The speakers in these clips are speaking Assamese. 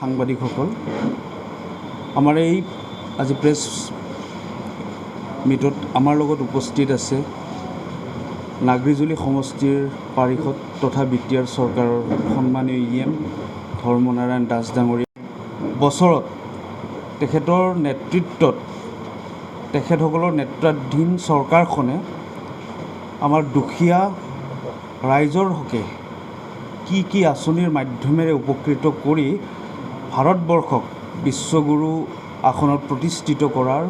সাংবাদিকসকল, আমাৰ এই আজি প্ৰেছ মিটত আমাৰ লগত উপস্থিত আছে নাগৰিজুলি সমষ্টিৰ পাৰিষদ তথা বিটিআৰ চৰকাৰৰ সন্মানীয় EM ধৰ্মনাৰায়ণ দাস ডাঙৰীয়া। বছৰত তেখেতৰ নেতৃত্বত তেখেতসকলৰ নেতৃত্বাধীন চৰকাৰখনে আমাৰ দুখীয়া ৰাইজৰ হকে কি আঁচনিৰ মাধ্যমেৰে উপকৃত কৰি ভাৰতবৰ্ষক বিশ্বগুৰু আসনত প্ৰতিষ্ঠিত কৰাৰ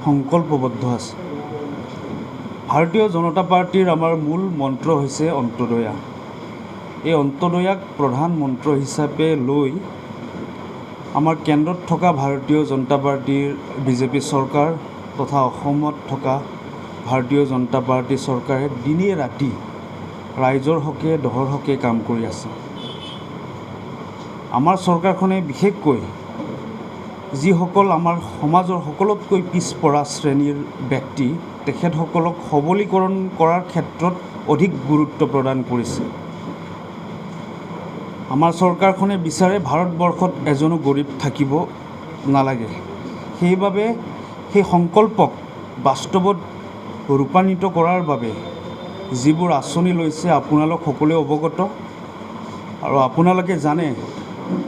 সংকল্পবদ্ধ আছে। ভাৰতীয় জনতা পাৰ্টিৰ আমাৰ মূল মন্ত্ৰ হৈছে অন্তদয়া। এই অন্তদয়াক প্ৰধান মন্ত্ৰ হিচাপে লৈ আমাৰ কেন্দ্ৰত থকা ভাৰতীয় জনতা পাৰ্টিৰ BJP চৰকাৰ তথা অসমত থকা ভাৰতীয় জনতা পাৰ্টি চৰকাৰে দিনে ৰাতি ৰাইজৰ হকে দহৰ হকে কাম কৰি আছে। আমাৰ চৰকাৰখনে বিশেষকৈ যিসকল আমাৰ সমাজৰ সকলোতকৈ পিছপৰা শ্ৰেণীৰ ব্যক্তি তেখেতসকলক সবলীকৰণ কৰাৰ ক্ষেত্ৰত অধিক গুৰুত্ব প্ৰদান কৰিছে। আমাৰ চৰকাৰখনে বিচাৰে ভাৰতবৰ্ষত এজনো গৰীব থাকিব নালাগে। সেইবাবে সেই সংকল্পক বাস্তৱত ৰূপান্বিত কৰাৰ বাবে যিবোৰ আঁচনি লৈছে আপোনালোক সকলোৱে অৱগত, আৰু আপোনালোকে জানে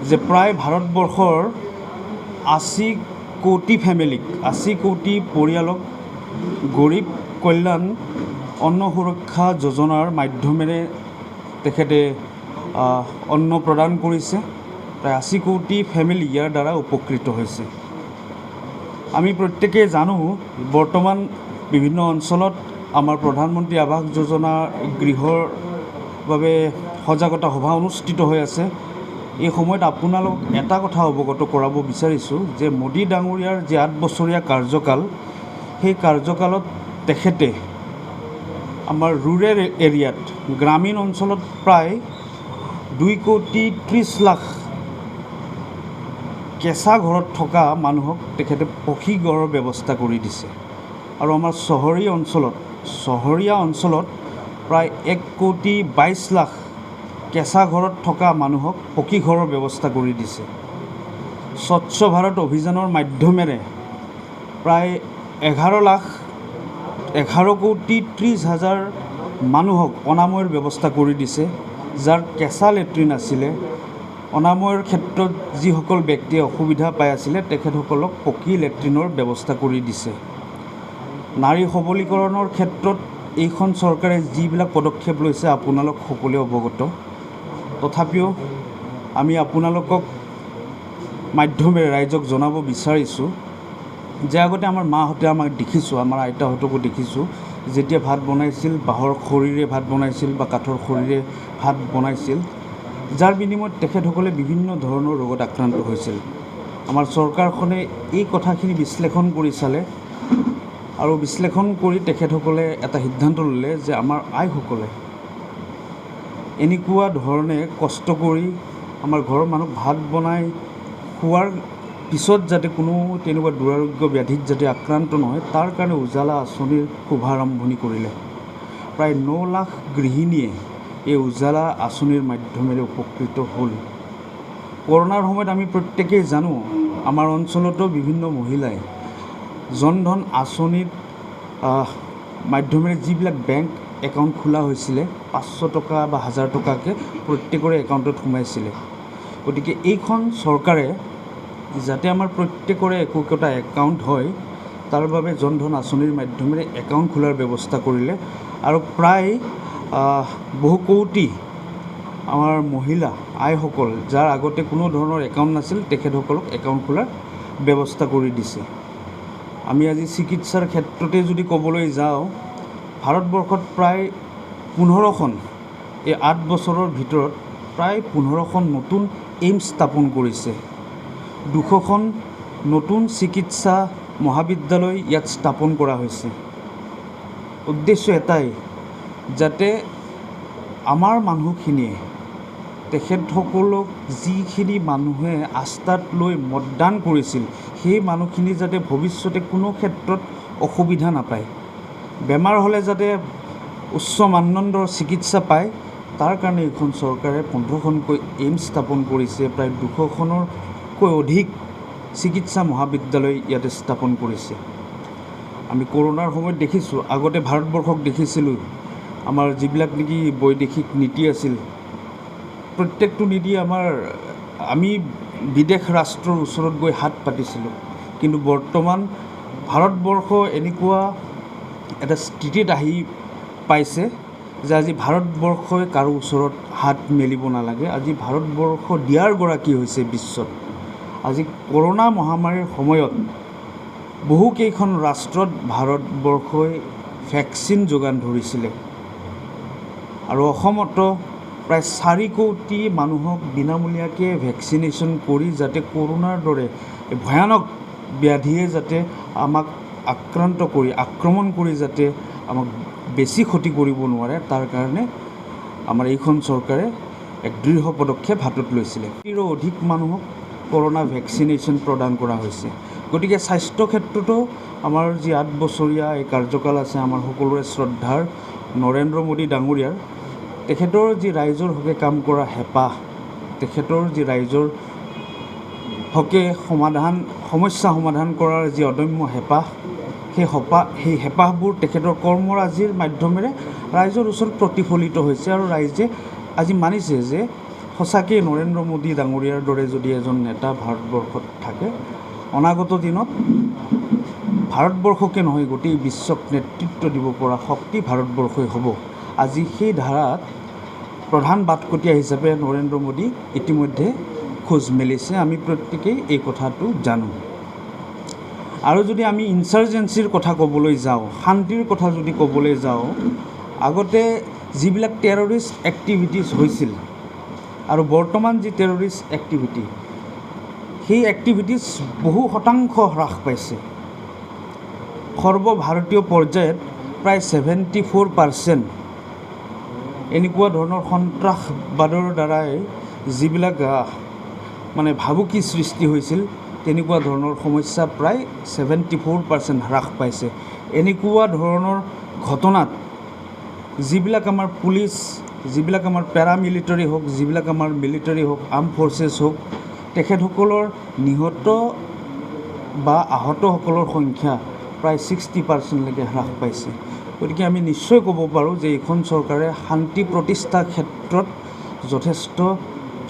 যে প্ৰায় ভাৰতবৰ্ষৰ 80 কোটি ফেমিলিক 80 কোটি পৰিয়ালক গৰীব কল্যাণ অন্ন সুৰক্ষা যোজনাৰ মাধ্যমেৰে তেখেতে অন্ন প্ৰদান কৰিছে। প্ৰায় 80 কোটি ফেমিলি ইয়াৰ দ্বাৰা উপকৃত হৈছে। আমি প্ৰত্যেকেই জানো বৰ্তমান বিভিন্ন অঞ্চলত আমাৰ প্ৰধানমন্ত্ৰী আৱাস যোজনা গৃহৰ বাবে সজাগতা সভা অনুষ্ঠিত হৈ আছে। এই সময়ত আপোনালোক এটা কথা অৱগত কৰাব বিচাৰিছোঁ যে মোদী ডাঙৰীয়াৰ যি 8 বছৰীয়া কাৰ্যকাল, সেই কাৰ্যকালত তেখেতে আমাৰ ৰুৰেল এৰিয়াত গ্ৰামীণ অঞ্চলত প্ৰায় 2 কোটি 30 লাখ কেঁচা ঘৰত থকা মানুহক তেখেতে পকী ঘৰৰ ব্যৱস্থা কৰি দিছে। আৰু আমাৰ চহৰীয়া অঞ্চলত প্ৰায় 1 কোটি 22 লাখ কেঁচা ঘৰত থকা মানুহক পকী ঘৰৰ ব্যৱস্থা কৰি দিছে। স্বচ্ছ ভাৰত অভিযানৰ মাধ্যমেৰে প্ৰায় 11 কোটি 30 হাজাৰ মানুহক অনাময়ৰ ব্যৱস্থা কৰি দিছে। যাৰ কেঁচা লেট্ৰিন আছিলে, অনাময়ৰ ক্ষেত্ৰত যিসকল ব্যক্তিয়ে অসুবিধা পাই আছিলে তেখেতসকলক পকী লেট্ৰিনৰ ব্যৱস্থা কৰি দিছে। নাৰী সবলীকৰণৰ ক্ষেত্ৰত এইখন চৰকাৰে যিবিলাক পদক্ষেপ লৈছে আপোনালোক সকলোৱে অৱগত। তথাপিও আমি আপোনালোকক মাধ্যমেৰে ৰাইজক জনাব বিচাৰিছোঁ যে আগতে আমাৰ মাহঁতে আমাক দেখিছোঁ, আমাৰ আইতাহঁতকো দেখিছোঁ, যেতিয়া ভাত বনাইছিল বাঁহৰ খৰিৰে ভাত বনাইছিল বা কাঠৰ খৰিৰে ভাত বনাইছিল, যাৰ বিনিময়ত তেখেতসকলে বিভিন্ন ধৰণৰ ৰোগত আক্ৰান্ত হৈছিল। আমাৰ চৰকাৰখনে এই কথাখিনি বিশ্লেষণ কৰি চালে আৰু বিশ্লেষণ কৰি তেখেতসকলে এটা সিদ্ধান্ত ল'লে যে আমাৰ আইসকলে এনেকুৱা ধৰণে কষ্ট কৰি আমাৰ ঘৰৰ মানুহক ভাত বনাই খোৱাৰ পিছত যাতে কোনো তেনেকুৱা দুৰাৰোগ্য ব্যাধিত যাতে আক্ৰান্ত নহয় তাৰ কাৰণে উজালা আঁচনিৰ শুভাৰম্ভণি কৰিলে। প্ৰায় 9 লাখ গৃহিণীয়ে এই উজালা আঁচনিৰ মাধ্যমেৰে উপকৃত হ'ল। কৰোণাৰ সময়ত আমি প্ৰত্যেকেই জানো আমাৰ অঞ্চলতো বিভিন্ন মহিলাই জনধন আঁচনিৰ মাধ্যমেৰে যিবিলাক বেংক একাউণ্ট খোলা হৈছিলে 500 টকা বা 1000 টকাকৈ প্ৰত্যেকৰে একাউণ্টত সোমাইছিলে। গতিকে এইখন চৰকাৰে যাতে আমাৰ প্ৰত্যেকৰে একোটা একাউণ্ট হয় তাৰ বাবে জনধন আঁচনিৰ মাধ্যমেৰে একাউণ্ট খোলাৰ ব্যৱস্থা কৰিলে। আৰু প্ৰায় বহু কোটি আমাৰ মহিলা আইসকল যাৰ আগতে কোনো ধৰণৰ একাউণ্ট নাছিল তেখেতসকলক একাউণ্ট খোলাৰ ব্যৱস্থা কৰি দিছে। আমি আজি চিকিৎসাৰ ক্ষেত্ৰতে যদি ক'বলৈ যাওঁ, ভাৰতবৰ্ষত প্ৰায় 15খন এই 8 বছৰৰ ভিতৰত প্ৰায় 15খন নতুন এইমছ স্থাপন কৰিছে। 200খন নতুন চিকিৎসা মহাবিদ্যালয় ইয়াত স্থাপন কৰা হৈছে। উদ্দেশ্য এটাই, যাতে আমাৰ মানুহখিনিয়ে তেখেতসকলক যিখিনি মানুহে আস্থাত লৈ মতদান কৰিছিল সেই মানুহখিনি যাতে ভৱিষ্যতে কোনো ক্ষেত্ৰত অসুবিধা নাপায়, বেমাৰ হ'লে যাতে উচ্চ মানদণ্ডৰ চিকিৎসা পায়, তাৰ কাৰণে এইখন চৰকাৰে 15খনকৈ এইমছ স্থাপন কৰিছে। প্ৰায় 200খনৰ 500তকৈ অধিক চিকিৎসা মহাবিদ্যালয় ইয়াতে স্থাপন কৰিছে। আমি কৰোণাৰ সময়ত দেখিছোঁ, আগতে ভাৰতবৰ্ষক দেখিছিলোঁ আমাৰ যিবিলাক নেকি বৈদেশিক নীতি আছিল, প্ৰত্যেকটো নীতি আমি বিদেশ ৰাষ্ট্ৰৰ ওচৰত গৈ হাত পাতিছিলোঁ। কিন্তু বৰ্তমান ভাৰতবৰ্ষ এনেকুৱা এটা স্থিতিত আহি পাইছে যে আজি ভাৰতবৰ্ষই কাৰো ওচৰত হাত মেলিব নালাগে। আজি ভাৰতবৰ্ষ দিয়াৰ গৰাকী হৈছে বিশ্বত। আজি কৰোণা মহামাৰীৰ সময়ত বহুকেইখন ৰাষ্ট্ৰত ভাৰতবৰ্ষই ভেকচিন যোগান ধৰিছিলে আৰু অসমতো প্ৰায় 4 কোটি মানুহক বিনামূলীয়াকৈ ভেকচিনেশ্যন কৰি যাতে কৰোণাৰ দৰে ভয়ানক ব্যাধিয়ে যাতে আমাক আক্ৰমণ কৰি যাতে আমাক বেছি ক্ষতি কৰিব নোৱাৰে, তাৰ কাৰণে আমাৰ এইখন চৰকাৰে এক দৃঢ় পদক্ষেপ হাতত লৈছিলে। 30ৰো অধিক মানুহক কৰোণা ভেকচিনেশ্যন প্ৰদান কৰা হৈছে। গতিকে স্বাস্থ্য ক্ষেত্ৰতো আমাৰ যি 8 বছৰীয়া এই কাৰ্যকাল আছে, আমাৰ সকলোৰে শ্ৰদ্ধাৰ নৰেন্দ্ৰ মোদী ডাঙৰীয়াৰ, তেখেতৰ যি ৰাইজৰ হকে কাম কৰা হেঁপাহ, তেখেতৰ যি ৰাইজৰ হকে সমস্যা সমাধান কৰাৰ যি অদম্য হেঁপাহ, সেই হেঁপাহবোৰ তেখেতৰ কৰ্মৰাজিৰ মাধ্যমেৰে ৰাইজৰ ওচৰত প্ৰতিফলিত হৈছে আৰু ৰাইজে আজি মানিছে যে সঁচাকৈ নৰেন্দ্ৰ মোদী ডাঙৰীয়াৰ দৰে যদি এজন নেতা ভাৰতবৰ্ষত থাকে, অনাগত দিনত ভাৰতবৰ্ষকে নহয় গোটেই বিশ্বক নেতৃত্ব দিব পৰা শক্তি ভাৰতবৰ্ষই হ'ব। আজি সেই ধাৰাত প্ৰধান বাটকটীয়া হিচাপে নৰেন্দ্ৰ মোদী ইতিমধ্যে খোজ মেলিছে। আমি প্ৰত্যেকেই এই কথাটো জানো। আৰু যদি আমি ইনচাৰ্জেঞ্চিৰ কথা ক'বলৈ যাওঁ, শান্তিৰ কথা যদি ক'বলৈ যাওঁ, আগতে যিবিলাক টেৰৰিষ্ট এক্টিভিটিছ হৈছিল আৰু বৰ্তমান যি টেৰৰিষ্ট এক্টিভিটি, সেই এক্টিভিটিছ বহু শতাংশ হ্ৰাস পাইছে। সৰ্বভাৰতীয় পৰ্যায়ত প্ৰায় 74% এনেকুৱা ধৰণৰ সন্ত্ৰাসবাদৰ দ্বাৰাই যিবিলাক ভাবুকি সৃষ্টি হৈছিল, তেনেকুৱা ধৰণৰ সমস্যা প্ৰায় 74% হ্ৰাস পাইছে। এনেকুৱা ধৰণৰ ঘটনাত যিবিলাক আমাৰ পুলিচ, যিবিলাক আমাৰ পেৰামিলিটাৰী হওক, যিবিলাক আমাৰ মিলিটাৰী হওক, আৰ্ম ফ'ৰ্চেছ হওক, তেখেতসকলৰ নিহত বা আহতসকলৰ সংখ্যা প্ৰায় 60%লৈকে হ্ৰাস পাইছে। গতিকে আমি নিশ্চয় ক'ব পাৰোঁ যে এইখন চৰকাৰে শান্তি প্ৰতিষ্ঠাৰ ক্ষেত্ৰত যথেষ্ট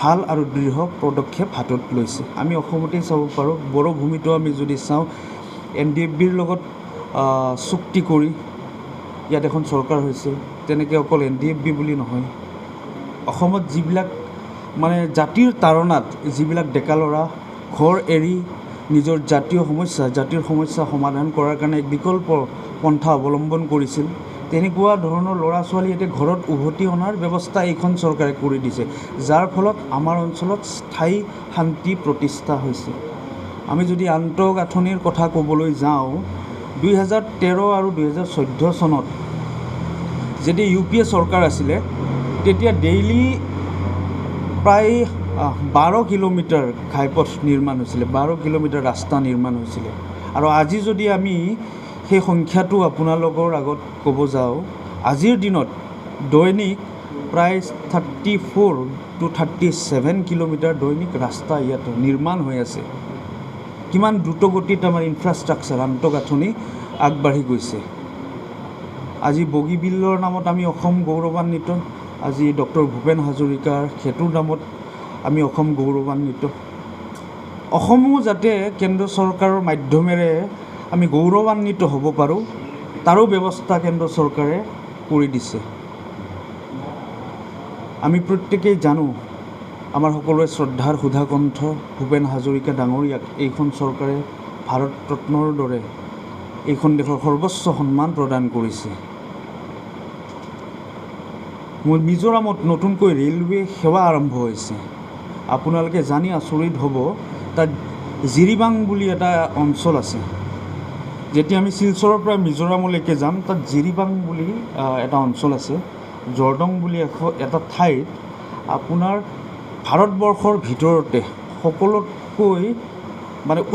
ভাল আৰু দৃঢ় পদক্ষেপ হাতত লৈছে। আমি অসমতেই চাব পাৰোঁ, বড়োভূমিতো আমি যদি চাওঁ, NDFBৰ লগত চুক্তি কৰি ইয়াত এখন চৰকাৰ হৈছে। তেনেকৈ অকল NDFB বুলি নহয়, অসমত যিবিলাক জাতিৰ তাৰণাত যিবিলাক ডেকা ল'ৰা ঘৰ এৰি নিজৰ জাতীয় সমস্যা সমাধান কৰাৰ কাৰণে এক বিকল্প পন্থা অৱলম্বন কৰিছিল, তেনেকুৱা ধৰণৰ ল'ৰা ছোৱালী এতিয়া ঘৰত উভতি অনাৰ ব্যৱস্থা এইখন চৰকাৰে কৰি দিছে, যাৰ ফলত আমাৰ অঞ্চলত স্থায়ী শান্তি প্ৰতিষ্ঠা হৈছে। আমি যদি আন্তঃগাঁথনিৰ কথা ক'বলৈ যাওঁ, 2013 আৰু 2014 চনত যেতিয়া UPA চৰকাৰ আছিলে, তেতিয়া ডেইলি প্ৰায় 12 কিলোমিটাৰ ঘাইপথ নিৰ্মাণ হৈছিলে, 12 কিলোমিটাৰ ৰাস্তা নিৰ্মাণ হৈছিলে। আৰু আজি যদি আমি সেই সংখ্যাটো আপোনালোকৰ আগত ক'ব যাওঁ, আজিৰ দিনত দৈনিক প্ৰায় 34 to 37 কিলোমিটাৰ দৈনিক ৰাস্তা ইয়াত নিৰ্মাণ হৈ আছে। কিমান দ্ৰুতগতিত আমাৰ ইনফ্ৰাষ্ট্ৰাকচাৰ, আন্তঃগাঁথনি আগবাঢ়ি গৈছে। আজি বগীবিলৰ নামত আমি অসম গৌৰৱান্বিত। আজি ডক্টৰ ভূপেন হাজৰিকাৰ সেতুৰ নামত আমি অসম গৌৰৱান্বিত। অসমো যাতে কেন্দ্ৰ চৰকাৰৰ মাধ্যমেৰে আমি গৌৰৱান্বিত হ'ব পাৰোঁ, তাৰো ব্যৱস্থা কেন্দ্ৰ চৰকাৰে কৰি দিছে। আমি প্ৰত্যেকেই জানো, আমাৰ সকলোৰে শ্ৰদ্ধাৰ সুধাকণ্ঠ ভূপেন হাজৰিকা ডাঙৰীয়াক এইখন চৰকাৰে ভাৰত ৰত্নৰ দৰে এইখন দেশৰ সৰ্বোচ্চ সন্মান প্ৰদান কৰিছে। মিজোৰামত নতুনকৈ ৰেলৱে সেৱা আৰম্ভ হৈছে। আপোনালোকে জানি আচৰিত হ'ব, তাত জিৰিবাং বুলি এটা অঞ্চল আছে। যেতিয়া আমি শিলচৰৰ পৰা মিজোৰামলৈকে যাম, তাত জিৰিবাং বুলি এটা অঞ্চল আছে। জৰ্দং বুলি এটা ঠাইত আপোনাৰ ভাৰতবৰ্ষৰ ভিতৰতে সকলোতকৈ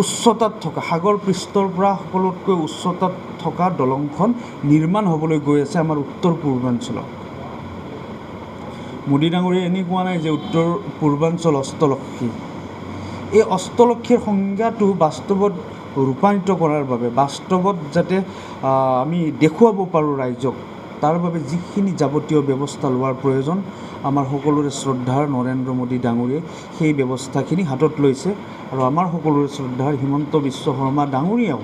উচ্চতাত থকা, সাগৰ পৃষ্ঠৰ পৰা সকলোতকৈ উচ্চতাত থকা দলংখন নিৰ্মাণ হ'বলৈ গৈ আছে আমাৰ উত্তৰ পূৰ্বাঞ্চলত। মোদী ডাঙৰীয়াই এনেই কোৱা নাই যে উত্তৰ পূৰ্বাঞ্চল অষ্টলক্ষী। এই অষ্টলক্ষীৰ সংজ্ঞাটো বাস্তৱত ৰূপান্তৰিত কৰাৰ বাবে, বাস্তৱত যাতে আমি দেখুৱাব পাৰোঁ ৰাইজক, তাৰ বাবে যিখিনি যাৱতীয় ব্যৱস্থা লোৱাৰ প্ৰয়োজন, আমাৰ সকলোৰে শ্ৰদ্ধাৰ নৰেন্দ্ৰ মোদী ডাঙৰীয়াই সেই ব্যৱস্থাখিনি হাতত লৈছে। আৰু আমাৰ সকলোৰে শ্ৰদ্ধাৰ হিমন্ত বিশ্ব শৰ্মা ডাঙৰীয়াও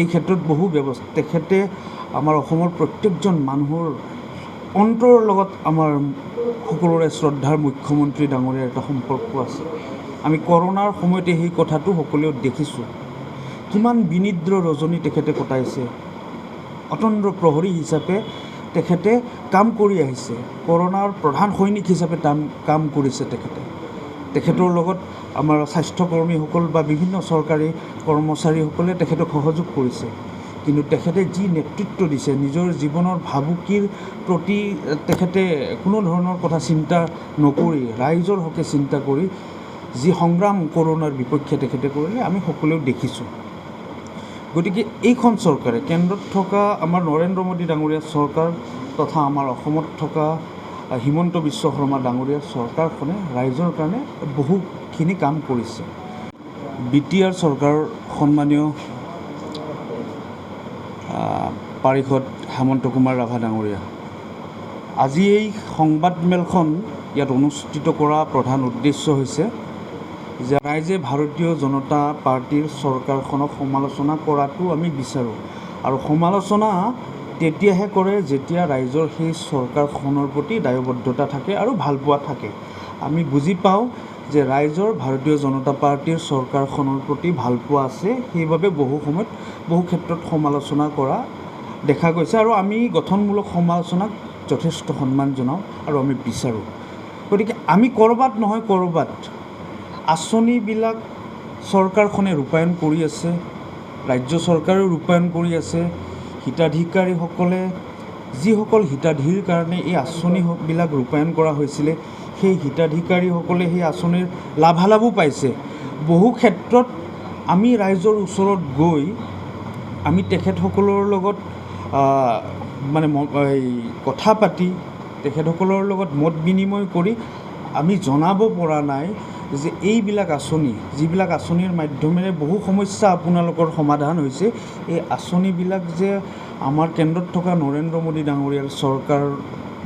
এই ক্ষেত্ৰত বহু তেখেতে আমাৰ অসমৰ প্ৰত্যেকজন মানুহৰ অন্তৰৰ লগত আমাৰ সকলোৰে শ্ৰদ্ধাৰ মুখ্যমন্ত্ৰী ডাঙৰীয়াৰ এটা সম্পৰ্ক আছে। আমি কৰোণাৰ সময়তে সেই কথাটো সকলোৱে দেখিছোঁ। কিমান বিনিদ্ৰ ৰজনী তেখেতে কটাইছে, অতন্দ্ৰ প্ৰহৰী হিচাপে তেখেতে কাম কৰি আহিছে, কৰোণাৰ প্ৰধান সৈনিক হিচাপে কাম কৰিছে তেখেতৰ লগত আমাৰ স্বাস্থ্যকৰ্মীসকল বা বিভিন্ন চৰকাৰী কৰ্মচাৰীসকলে তেখেতক সহযোগ কৰিছে। কিন্তু তেখেতে যি নেতৃত্ব দিছে, নিজৰ জীৱনৰ ভাবুকিৰ প্ৰতি তেখেতে কোনো ধৰণৰ কথা চিন্তা নকৰি, ৰাইজৰ হকে চিন্তা কৰি যি সংগ্ৰাম কৰোণাৰ বিপক্ষে তেখেতে কৰিলে আমি সকলোৱেও দেখিছোঁ। গতিকে এইখন চৰকাৰে, কেন্দ্ৰত থকা আমাৰ নৰেন্দ্ৰ মোদী ডাঙৰীয়াৰ চৰকাৰ তথা আমাৰ অসমত থকা হিমন্ত বিশ্ব শৰ্মা ডাঙৰীয়াৰ চৰকাৰখনে ৰাইজৰ কাৰণে বহুখিনি কাম কৰিছে। BTR চৰকাৰৰ সন্মানীয় পাৰিষদ হেমন্ত কুমাৰ ৰাভা ডাঙৰীয়া, আজি এই সংবাদমেলখন ইয়াত অনুষ্ঠিত কৰা প্ৰধান উদ্দেশ্য হৈছে যে ৰাইজে ভাৰতীয় জনতা পাৰ্টীৰ চৰকাৰখনক সমালোচনা কৰাটো আমি বিচাৰোঁ। আৰু সমালোচনা তেতিয়াহে কৰে যেতিয়া ৰাইজৰ সেই চৰকাৰখনৰ প্ৰতি দায়বদ্ধতা থাকে আৰু ভালপোৱা থাকে। আমি বুজি পাওঁ যে ৰাইজৰ ভাৰতীয় জনতা পাৰ্টীৰ চৰকাৰখনৰ প্ৰতি ভালপোৱা আছে, সেইবাবে বহু সময়ত বহু ক্ষেত্ৰত সমালোচনা কৰা দেখা গৈছে। আৰু আমি গঠনমূলক সমালোচনাক যথেষ্ট সন্মান জনাওঁ আৰু আমি বিচাৰোঁ। গতিকে আমি ক'ৰবাত নহয় ক'ৰবাত আঁচনিবিলাক চৰকাৰখনে ৰূপায়ণ কৰি আছে, ৰাজ্য চৰকাৰেও ৰূপায়ণ কৰি আছে। হিতাধিকাৰীসকলে, যিসকল হিতাধিৰ কাৰণে এই আঁচনিবিলাক ৰূপায়ণ কৰা হৈছিলে, সেই হিতাধিকাৰীসকলে সেই আঁচনিৰ লাভালাভো পাইছে। বহু ক্ষেত্ৰত আমি ৰাইজৰ ওচৰত গৈ আমি তেখেতসকলৰ লগত কথা পাতি, তেখেতসকলৰ লগত মত বিনিময় কৰি আমি জনাব পৰা নাই যে এইবিলাক আঁচনি, যিবিলাক আঁচনিৰ মাধ্যমেৰে বহু সমস্যা আপোনালোকৰ সমাধান হৈছে, এই আঁচনিবিলাক যে আমাৰ কেন্দ্ৰত থকা নৰেন্দ্ৰ মোদী ডাঙৰীয়াৰ চৰকাৰ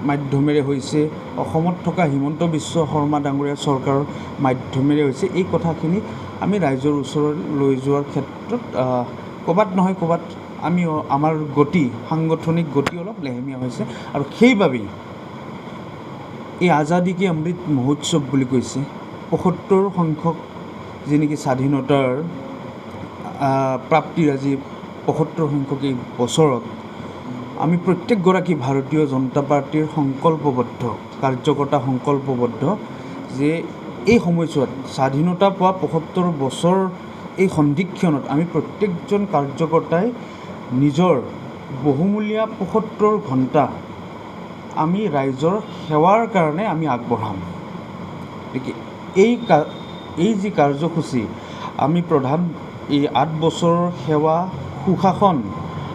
মাধ্যমেৰে হৈছে, অসমত থকা হিমন্ত বিশ্ব শৰ্মা ডাঙৰীয়াৰ চৰকাৰৰ মাধ্যমেৰে হৈছে, এই কথাখিনি আমি ৰাইজৰ ওচৰত লৈ যোৱাৰ ক্ষেত্ৰত ক'ৰবাত নহয় ক'ৰবাত আমাৰ সাংগঠনিক গতি অলপ লেহেমীয়া হৈছে। আৰু সেইবাবেই এই আজাদী কি অমৃত মহোৎসৱ বুলি কৈছে, ৭৫ সংখ্যক যি নেকি স্বাধীনতাৰ প্ৰাপ্তিৰ আজি ৭৫ সংখ্যক এই বছৰত আমি প্ৰত্যেকগৰাকী ভাৰতীয় জনতা পাৰ্টীৰ কাৰ্যকৰ্তা সংকল্পবদ্ধ যে এই সময়ছোৱাত স্বাধীনতা পোৱা ৭৫ বছৰ এই সন্ধিক্ষণত আমি প্ৰত্যেকজন কাৰ্যকৰ্তাই নিজৰ বহুমূলীয়া ৭৫ ঘণ্টা আমি ৰাইজৰ সেৱাৰ কাৰণে আমি আগবঢ়াম। গতিকে এই যি কাৰ্যসূচী আমি প্ৰধান এই ৮ বছৰৰ সেৱা, সুশাসন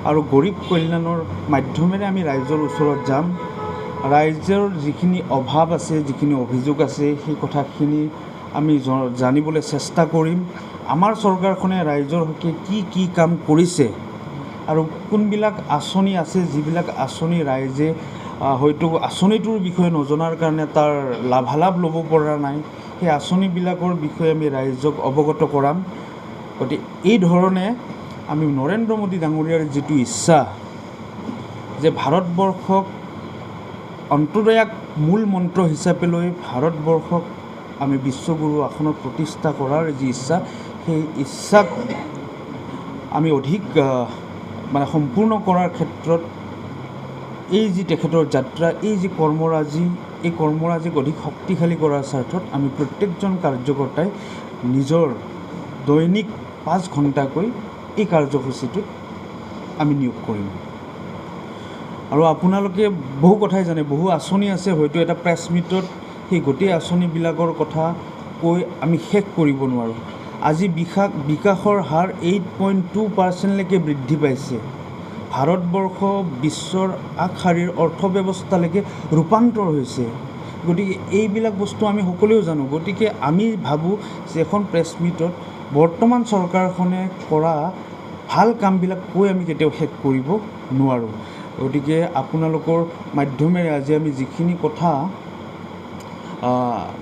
আৰু গৰীব কল্যাণৰ মাধ্যমেৰে আমি ৰাইজৰ ওচৰত যাম। ৰাইজৰ যিখিনি অভাৱ আছে, যিখিনি অভিযোগ আছে, সেই কথাখিনি আমি জানিবলৈ চেষ্টা কৰিম। আমাৰ চৰকাৰখনে ৰাইজৰ হকে কি কাম কৰিছে আৰু কোনবিলাক আঁচনি আছে, যিবিলাক আঁচনি ৰাইজে হয়তো আঁচনিটোৰ বিষয়ে নজনাৰ কাৰণে তাৰ লাভালাভ ল'ব পৰা নাই, সেই আঁচনিবিলাকৰ বিষয়ে আমি ৰাইজক অৱগত কৰাম। গতিকে এই ধৰণে আমি নৰেন্দ্ৰ মোদী ডাঙৰীয়াৰ যিটো ইচ্ছা যে ভাৰতবৰ্ষক অন্তোদয়াক মূল মন্ত্ৰ হিচাপে লৈ ভাৰতবৰ্ষক আমি বিশ্বগুৰু আসনত প্ৰতিষ্ঠা কৰাৰ যি ইচ্ছা, সেই ইচ্ছাক আমি অধিক সম্পূৰ্ণ কৰাৰ ক্ষেত্ৰত এই যি তেখেতৰ যাত্ৰা, এই যি কৰ্মৰাজিক অধিক শক্তিশালী কৰাৰ স্বাৰ্থত আমি প্ৰত্যেকজন কাৰ্যকৰ্তাই নিজৰ দৈনিক ৫ ঘণ্টাকৈ এই কাৰ্যসূচীটোত আমি নিয়োগ কৰিম। আৰু আপোনালোকে বহু কথাই জানে, বহু আঁচনি আছে, হয়তো এটা প্ৰেছ মিটত সেই গোটেই আঁচনিবিলাকৰ কথা কৈ আমি শেষ কৰিব নোৱাৰোঁ। আজি বিকাশৰ হাৰ 8.2% বৃদ্ধি পাইছে। ভাৰতবৰ্ষ বিশ্বৰ আগশাৰীৰ অৰ্থব্যৱস্থালৈকে ৰূপান্তৰ হৈছে। গতিকে এইবিলাক বস্তু আমি সকলোৱেও জানো। গতিকে আমি ভাবোঁ যে এখন প্ৰেছ মিটত বৰ্তমান চৰকাৰখনে কৰা ভাল কামবিলাক কৈ আমি কেতিয়াও শেষ কৰিব নোৱাৰোঁ। গতিকে আপোনালোকৰ মাধ্যমেৰে আজি আমি যিখিনি কথা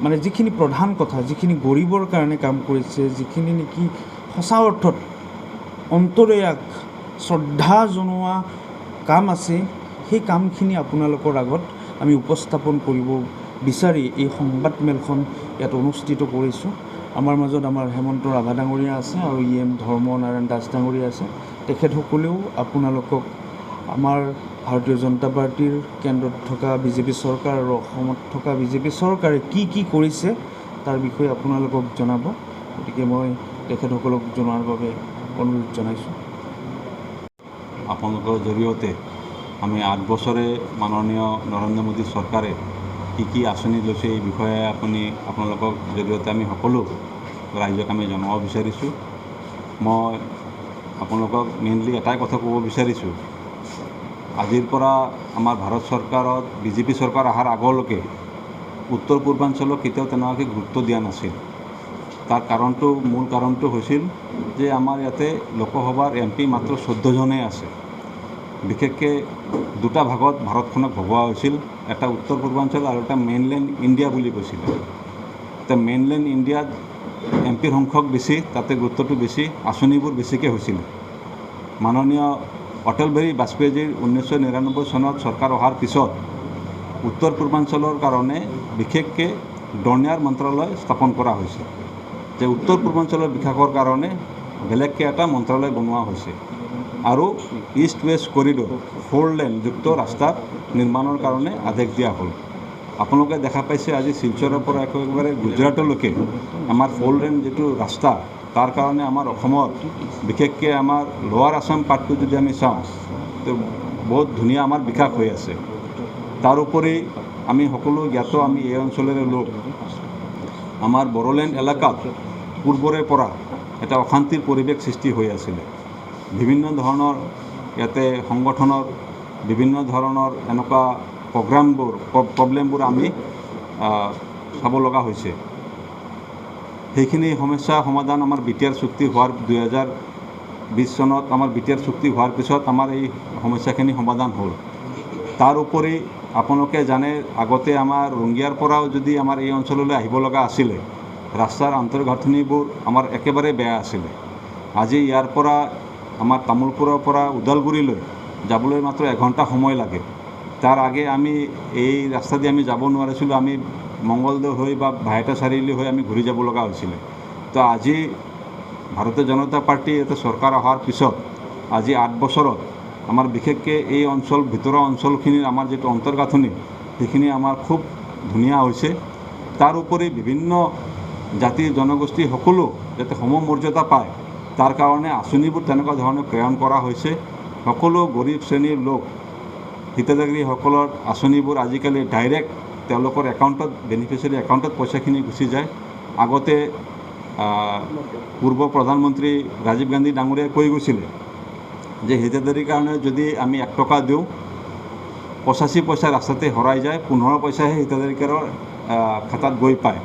মানে যিখিনি প্ৰধান কথা, যিখিনি গৰীবৰ কাৰণে কাম কৰিছে, যিখিনি নেকি সঁচা অৰ্থত অন্তৰীয়াক শ্ৰদ্ধা জনোৱা কাম আছে, সেই কামখিনি আপোনালোকৰ আগত আমি উপস্থাপন কৰিব বিচাৰি এই সংবাদমেলখন ইয়াত অনুষ্ঠিত কৰিছোঁ। আমাৰ মাজত আমাৰ হেমন্ত ৰাভা ডাঙৰীয়া আছে আৰু ধৰ্মনাৰায়ণ দাস ডাঙৰীয়া আছে। তেখেতসকলেও আপোনালোকক আমাৰ ভাৰতীয় জনতা পাৰ্টীৰ কেন্দ্ৰত থকা বিজেপি চৰকাৰ আৰু অসমত থকা বিজেপি চৰকাৰে কি কৰিছে তাৰ বিষয়ে আপোনালোকক জনাব। গতিকে মই তেখেতসকলক জনোৱাৰ বাবে অনুৰোধ জনাইছোঁ। আপোনালোকৰ জৰিয়তে আমি 8 বছৰে মাননীয় নৰেন্দ্ৰ মোদী চৰকাৰে কি আঁচনি লৈছে এই বিষয়ে আপোনালোকৰ জৰিয়তে আমি সকলো ৰাইজক আমি জনাব বিচাৰিছোঁ। মই আপোনালোকক মেইনলি এটাই কথা ক'ব বিচাৰিছোঁ, আজিৰ পৰা আমাৰ ভাৰত চৰকাৰত বিজেপি চৰকাৰ অহাৰ আগলৈকে উত্তৰ পূৰ্বাঞ্চলক কেতিয়াও তেনেকুৱাকৈ গুৰুত্ব দিয়া নাছিল। তাৰ মূল কাৰণটো হৈছিল যে আমাৰ ইয়াতে লোকসভাৰ MP মাত্ৰ 14জনেই আছে। বিশেষকৈ দুটা ভাগত ভাৰতখনক ভগোৱা হৈছিল, এটা উত্তৰ পূৰ্বাঞ্চল আৰু এটা মেইনলেণ্ড ইণ্ডিয়া বুলি কৈছিলে। এতিয়া মেইনলেণ্ড ইণ্ডিয়াত MPৰ সংখ্যক বেছি, তাতে গুৰুত্বটো বেছি, আঁচনিবোৰ বেছিকৈ হৈছিল। মাননীয় অটল বিহাৰী বাজপেয়ীজীৰ 1999 চনত চৰকাৰ অহাৰ পিছত উত্তৰ পূৰ্বাঞ্চলৰ কাৰণে বিশেষকৈ ডনিয়াৰ মন্ত্ৰালয় স্থাপন কৰা হৈছে, যে উত্তৰ পূৰ্বাঞ্চলৰ বিকাশৰ কাৰণে বেলেগকৈ এটা মন্ত্ৰালয় বনোৱা হৈছে আৰু ইষ্ট ৱেষ্ট কৰিডৰ 4 লেনযুক্ত ৰাস্তা নিৰ্মাণৰ কাৰণে আদেশ দিয়া হ'ল। আপোনালোকে দেখা পাইছে আজি শিলচৰৰ পৰা একেবাৰে গুজৰাটলৈকে আমাৰ 4 লেন যিটো ৰাস্তা, তাৰ কাৰণে আমাৰ অসমৰ বিশেষকৈ আমাৰ লোৱাৰ আছাম পাৰ্টটো যদি আমি চাওঁ তো বহুত ধুনীয়া আমাৰ বিকাশ হৈ আছে। তাৰোপৰি আমি সকলো জ্ঞাত, আমি এই অঞ্চলৰে লোক। আমাৰ বড়োলেণ্ড এলেকাত পূৰ্বৰে পৰা এটা অশান্তিৰ পৰিৱেশ সৃষ্টি হৈ আছিলে। বিভিন্ন ধৰণৰ ইয়াতে সংগঠনৰ বিভিন্ন ধৰণৰ এনেকুৱা প্ৰব্লেমবোৰ আমি চাব লগা হৈছে। সেইখিনি সমস্যা সমাধান আমাৰ BTR চুক্তি হোৱাৰ 2020 চনত আমাৰ BTR চুক্তি হোৱাৰ পিছত আমাৰ এই সমস্যাখিনি সমাধান হ'ল। তাৰ উপৰি আপোনালোকে জানে, আগতে আমাৰ ৰঙিয়াৰ পৰাও যদি আমাৰ এই অঞ্চললৈ আহিব লগা আছিলে, ৰাস্তাৰ আন্তঃগাঁথনিবোৰ আমাৰ একেবাৰে বেয়া আছিলে। আজি ইয়াৰ পৰা আমাৰ তামোলপুৰৰ পৰা ওদালগুৰিলৈ যাবলৈ মাত্ৰ 1 ঘণ্টা সময় লাগে। তাৰ আগে আমি এই ৰাস্তা দি আমি যাব নোৱাৰিছিলোঁ, আমি মংগলদৈ হৈ বা ভাইটা চাৰিআলি হৈ আমি ঘূৰি যাব লগা হৈছিলে। তো আজি ভাৰতীয় জনতা পাৰ্টি এটা চৰকাৰ অহাৰ পিছত আজি 8 বছৰত আমাৰ বিশেষকৈ এই ভিতৰৰ অঞ্চলখিনিৰ আমাৰ যিটো অন্তৰ্গাঁথনি সেইখিনি আমাৰ খুব ধুনীয়া হৈছে। তাৰ উপৰি বিভিন্ন জাতি জনগোষ্ঠী সকলো যাতে সমমৰ্যাদা পায় তাৰ কাৰণে আঁচনিবোৰ তেনেকুৱা ধৰণে প্ৰেৰণ কৰা হৈছে। সকলো গৰীব শ্ৰেণীৰ লোক হিতাধিকাৰীসকলৰ আঁচনিবোৰ আজিকালি ডাইৰেক্ট তেওঁলোকৰ একাউণ্টত, বেনিফিচিয়াৰী একাউণ্টত পইচাখিনি গুচি যায়। আগতে পূৰ্ব প্ৰধানমন্ত্ৰী ৰাজীৱ গান্ধী ডাঙৰীয়াই কৈ গৈছিলে যে হিতাধিকাৰীৰ কাৰণে যদি আমি 1 টকা দিওঁ 85 পইচা ৰাস্তাতে হেৰাই যায়, 15 পইচাহে হিতাধিকাৰীৰ খাতাত গৈ পায়।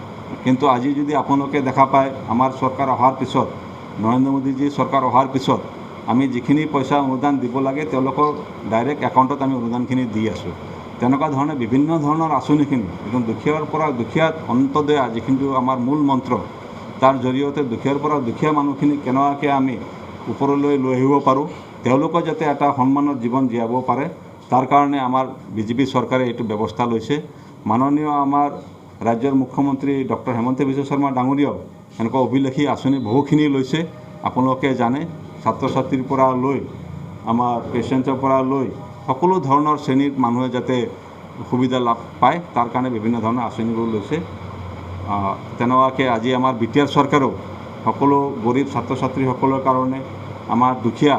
কিন্তু আজি যদি আপোনালোকে দেখা পায় আমাৰ চৰকাৰ অহাৰ পিছত, নৰেন্দ্ৰ মোদীজী চৰকাৰ অহাৰ পিছত আমি যিখিনি পইচা অনুদান দিব লাগে তেওঁলোকৰ ডাইৰেক্ট একাউণ্টত আমি অনুদানখিনি দি আছোঁ। তেনেকুৱা ধৰণে বিভিন্ন ধৰণৰ আঁচনিখিনি একদম দুখীয়াৰ পৰা দুখীয়াত অন্তদয়া যিখিনি আমাৰ মূল মন্ত্ৰ, তাৰ জৰিয়তে দুখীয়াৰ পৰা দুখীয়া মানুহখিনি কেনেকুৱাকৈ আমি ওপৰলৈ লৈ আহিব পাৰোঁ, তেওঁলোকে যাতে এটা সন্মানৰ জীৱন জীয়াব পাৰে, তাৰ কাৰণে আমাৰ বিজেপি চৰকাৰে এইটো ব্যৱস্থা লৈছে। মাননীয় আমাৰ ৰাজ্যৰ মুখ্যমন্ত্ৰী ডক্টৰ হেমন্ত বিশ্ব শৰ্মা ডাঙৰীয়াও এনেকুৱা অভিলাষী আঁচনি বহুখিনি লৈছে। আপোনালোকে জানে, ছাত্ৰ ছাত্ৰীৰ পৰা লৈ আমাৰ পেচেণ্টৰ পৰা লৈ সকলো ধৰণৰ শ্ৰেণীৰ মানুহে যাতে সুবিধা লাভ পায় তাৰ কাৰণে বিভিন্ন ধৰণৰ আঁচনিবোৰ লৈছে। তেনেকুৱাকৈ আজি আমাৰ BTR চৰকাৰেও সকলো গৰীব ছাত্ৰ ছাত্ৰীসকলৰ কাৰণে, আমাৰ দুখীয়া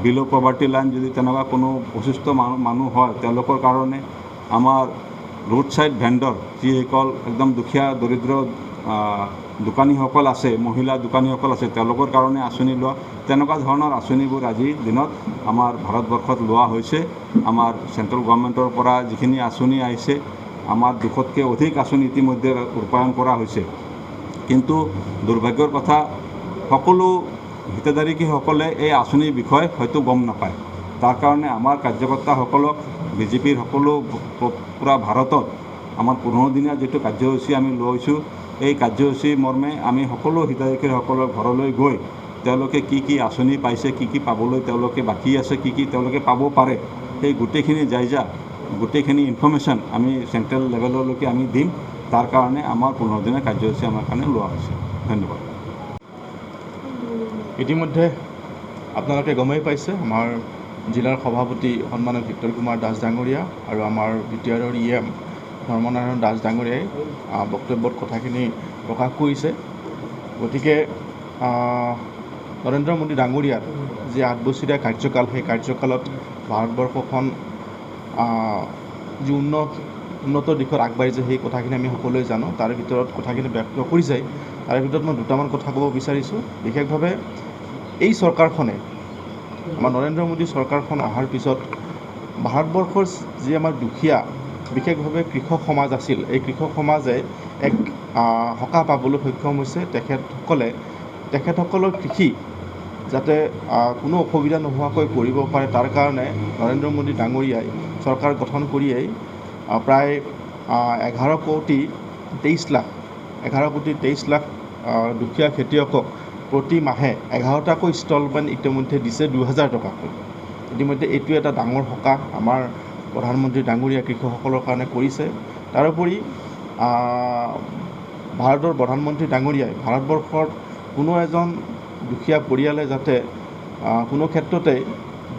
বিল' পভাৰ্টি লাইন যদি তেনেকুৱা কোনো অসুস্থ মানুহ হয় তেওঁলোকৰ কাৰণে, আমাৰ ৰোড ছাইড ভেণ্ডৰ যিসকল একদম দুখীয়া দৰিদ্ৰ দোকানীসকল আছে, মহিলা দোকানীসকল আছে, তেওঁলোকৰ কাৰণে আঁচনি লোৱা, তেনেকুৱা ধৰণৰ আঁচনিবোৰ আজিৰ দিনত আমাৰ ভাৰতবৰ্ষত লোৱা হৈছে। আমাৰ চেণ্ট্ৰেল গভৰ্ণমেণ্টৰ পৰা যিখিনি আঁচনি আহিছে, আমাৰ 200তকৈ অধিক আঁচনি ইতিমধ্যে ৰূপায়ণ কৰা হৈছে। কিন্তু দুৰ্ভাগ্যৰ কথা, সকলো হিতাধিকাৰীসকলে এই আঁচনিৰ বিষয়ে হয়তো গম নাপায়। তাৰ কাৰণে আমাৰ কাৰ্যকৰ্তাসকলক বিজেপিৰ সকলো পূৰা ভাৰতত আমাৰ 15 দিনীয়া যিটো কাৰ্যসূচী আমি লৈছোঁ, এই কাৰ্যসূচী মৰ্মে আমি সকলো হিতাধিকাৰীসকলৰ ঘৰলৈ গৈ তেওঁলোকে কি কি আঁচনি পাইছে, কি কি পাবলৈ তেওঁলোকে বাকী আছে, কি কি তেওঁলোকে পাব পাৰে, সেই গোটেইখিনি জাইজা গোটেইখিনি ইনফৰ্মেশ্যন আমি চেণ্ট্ৰেল লেভেললৈকে আমি দিম। তাৰ কাৰণে আমাৰ 15 দিনীয়া কাৰ্যসূচী আমাৰ কাৰণে লোৱা হৈছে। ধন্যবাদ। ইতিমধ্যে আপোনালোকে গমেই পাইছে, আমাৰ জিলাৰ সভাপতি সন্মানীয় ভিক্টৰ কুমাৰ দাস ডাঙৰীয়া আৰু আমাৰ বিটিআৰৰ EM ধৰ্মনাৰায়ণ দাস ডাঙৰীয়াই বক্তব্যত কথাখিনি প্ৰকাশ কৰিছে। গতিকে নৰেন্দ্ৰ মোদী ডাঙৰীয়াৰ যি 8 বছৰীয়া কাৰ্যকাল, সেই কাৰ্যকালত ভাৰতবৰ্ষখন যি উন্নত দিশত আগবাঢ়িছে, সেই কথাখিনি আমি সকলোৱে জানো। তাৰে ভিতৰত কথাখিনি ব্যক্ত কৰিছে। তাৰে ভিতৰত মই দুটামান কথা ক'ব বিচাৰিছোঁ। বিশেষভাৱে এই চৰকাৰখনে, আমাৰ নৰেন্দ্ৰ মোদী চৰকাৰখন অহাৰ পিছত ভাৰতবৰ্ষৰ যি আমাৰ দুখীয়া, বিশেষভাৱে কৃষক সমাজ আছিল, এই কৃষক সমাজে এক সকাহ পাবলৈ সক্ষম হৈছে। তেখেতসকলৰ কৃষি যাতে কোনো অসুবিধা নোহোৱাকৈ কৰিব পাৰে, তাৰ কাৰণে নৰেন্দ্ৰ মোদী ডাঙৰীয়াই চৰকাৰ গঠন কৰিয়েই প্ৰায় 11 কোটি 23 লাখ দুখীয়া খেতিয়কক প্ৰতি মাহে 11টাকৈ ইনষ্টলমেণ্ট ইতিমধ্যে দিছে 2000 টকাকৈ। ইতিমধ্যে এইটো এটা ডাঙৰ সকাহ আমাৰ প্ৰধানমন্ত্ৰী ডাঙৰীয়া কৃষকসকলৰ কাৰণে কৰিছে। তাৰোপৰি ভাৰতৰ প্ৰধানমন্ত্ৰী ডাঙৰীয়াই ভাৰতবৰ্ষৰ কোনো এজন দুখীয়া পৰিয়ালে যাতে কোনো ক্ষেত্ৰতে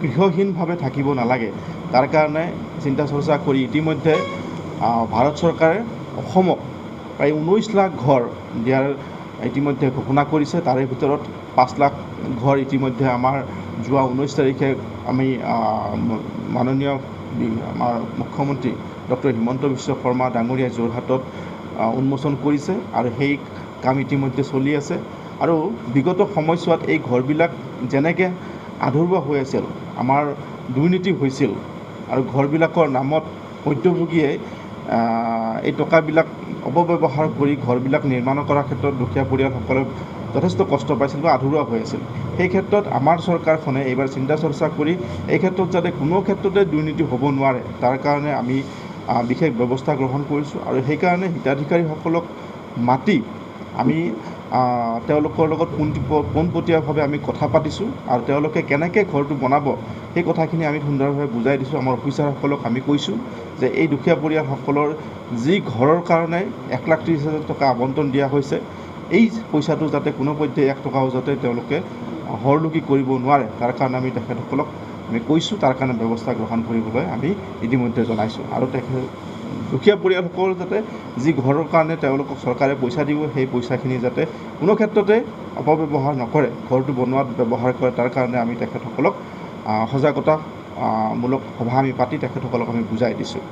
গৃহহীনভাৱে থাকিব নালাগে, তাৰ কাৰণে চিন্তা চৰ্চা কৰি ইতিমধ্যে ভাৰত চৰকাৰে অসমক প্ৰায় 19 লাখ ঘৰ দিয়াৰ ইতিমধ্যে ঘোষণা কৰিছে। তাৰে ভিতৰত 5 লাখ ঘৰ ইতিমধ্যে আমাৰ যোৱা 19 তাৰিখে আমি মাননীয় আমাৰ মুখ্যমন্ত্ৰী ডক্টৰ হিমন্ত বিশ্ব শৰ্মা ডাঙৰীয়াই যোৰহাটত উন্মোচন কৰিছে আৰু সেই কাম ইতিমধ্যে চলি আছে। আৰু বিগত সময়ছোৱাত এই ঘৰবিলাক যেনেকৈ আধৰুৱা হৈ আছিল, আমাৰ দুৰ্নীতি হৈছিল আৰু ঘৰবিলাকৰ নামত মধ্যভোগীয়ে এই টকাবিলাক অপব্যৱহাৰ কৰি ঘৰবিলাক নিৰ্মাণ কৰাৰ ক্ষেত্ৰত দুখীয়া পৰিয়ালসকলে যথেষ্ট কষ্ট পাইছিল বা আধৰুৱা হৈ আছিল। সেই ক্ষেত্ৰত আমাৰ চৰকাৰখনে এইবাৰ চিন্তা চৰ্চা কৰি এই ক্ষেত্ৰত যাতে কোনো ক্ষেত্ৰতে দুৰ্নীতি হ'ব নোৱাৰে, তাৰ কাৰণে আমি বিশেষ ব্যৱস্থা গ্ৰহণ কৰিছোঁ। আৰু সেইকাৰণে হিতাধিকাৰীসকলক মাতি আমি তেওঁলোকৰ লগত পোনপটীয়াভাৱে আমি কথা পাতিছোঁ আৰু তেওঁলোকে কেনেকৈ ঘৰটো বনাব সেই কথাখিনি আমি সুন্দৰভাৱে বুজাই দিছোঁ। আমাৰ অফিচাৰসকলক আমি কৈছোঁ যে এই দুখীয়া পৰিয়ালসকলৰ যি ঘৰৰ কাৰণে 1,30,000 টকা আবণ্টন দিয়া হৈছে, এই পইচাটো যাতে কোনোপধ্যে 1 টকাও যাতে তেওঁলোকে হৰলুকি কৰিব নোৱাৰে, তাৰ কাৰণে আমি তেখেতসকলক আমি কৈছোঁ। তাৰ কাৰণে ব্যৱস্থা গ্ৰহণ কৰিবলৈ আমি ইতিমধ্যে জনাইছোঁ। আৰু দুখীয়া পৰিয়ালসকল যাতে যি ঘৰৰ কাৰণে তেওঁলোকক চৰকাৰে পইচা দিব, সেই পইচাখিনি যাতে কোনো ক্ষেত্ৰতে অপব্যৱহাৰ নকৰে, ঘৰটো বনোৱাত ব্যৱহাৰ কৰে, তাৰ কাৰণে আমি তেখেতসকলক সজাগতামূলক সভা আমি পাতি তেখেতসকলক আমি বুজাই দিছোঁ।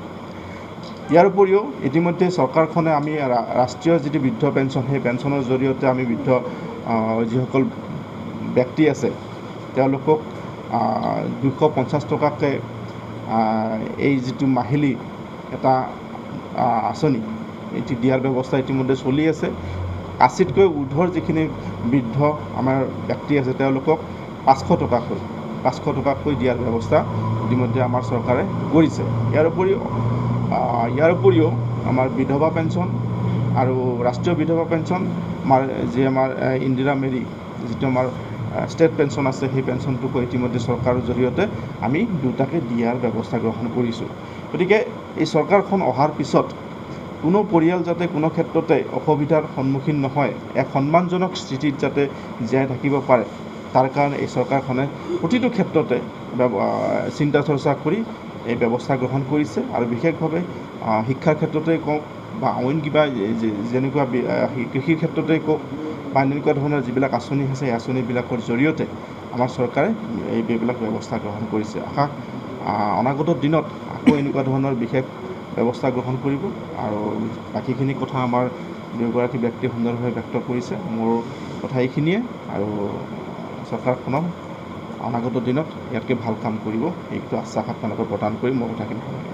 ইয়াৰ উপৰিও ইতিমধ্যে চৰকাৰখনে আমি ৰাষ্ট্ৰীয় যিটো বৃদ্ধ পেঞ্চন, সেই পেঞ্চনৰ জৰিয়তে আমি বৃদ্ধ যিসকল ব্যক্তি আছে তেওঁলোকক 250 টকাকৈ এই যিটো মাহিলী এটা আঁচনি এটি দিয়াৰ ব্যৱস্থা ইতিমধ্যে চলি আছে। 80তকৈ ঊৰ্ধৰ যিখিনি বৃদ্ধ আমাৰ ব্যক্তি আছে তেওঁলোকক 500 টকাকৈ দিয়াৰ ব্যৱস্থা ইতিমধ্যে আমাৰ চৰকাৰে কৰিছে। ইয়াৰ উপৰিও আমাৰ বিধৱা পেঞ্চন আৰু ৰাষ্ট্ৰীয় বিধৱা পেঞ্চন, আমাৰ ইন্দিৰা মেৰী যিটো আমাৰ ষ্টেট পেঞ্চন আছে, সেই পেঞ্চনটোকো ইতিমধ্যে চৰকাৰৰ জৰিয়তে আমি দুটাকে দিয়াৰ ব্যৱস্থা গ্ৰহণ কৰিছোঁ। গতিকে এই চৰকাৰখন অহাৰ পিছত কোনো পৰিয়াল যাতে কোনো ক্ষেত্ৰতে অসুবিধাৰ সন্মুখীন নহয়, এক সন্মানজনক স্থিতিত যাতে জীয়াই থাকিব পাৰে, তাৰ কাৰণে এই চৰকাৰখনে প্ৰতিটো ক্ষেত্ৰতে চিন্তা চৰ্চা কৰি এই ব্যৱস্থা গ্ৰহণ কৰিছে। আৰু বিশেষভাৱে শিক্ষাৰ ক্ষেত্ৰতে কওক বা অইন কিবা যেনেকুৱা কৃষিৰ ক্ষেত্ৰতে কওক বা এনেকুৱা ধৰণৰ যিবিলাক আঁচনি আছে, এই আঁচনিবিলাকৰ জৰিয়তে আমাৰ চৰকাৰে এইবিলাক ব্যৱস্থা গ্ৰহণ কৰিছে। অনাগত দিনত আকৌ এনেকুৱা ধৰণৰ বিশেষ ব্যৱস্থা গ্ৰহণ কৰিব। আৰু বাকীখিনি কথা আমাৰ দুয়োগৰাকী ব্যক্তিয়ে সুন্দৰভাৱে ব্যক্ত কৰিছে। মোৰ কথা এইখিনিয়ে, আৰু চৰকাৰখনৰ অনাগত দিনত ইয়াতকৈ ভাল কাম কৰিব, এইটো আশ্বাস আপোনালোকক প্ৰদান কৰি মই কথাখিনি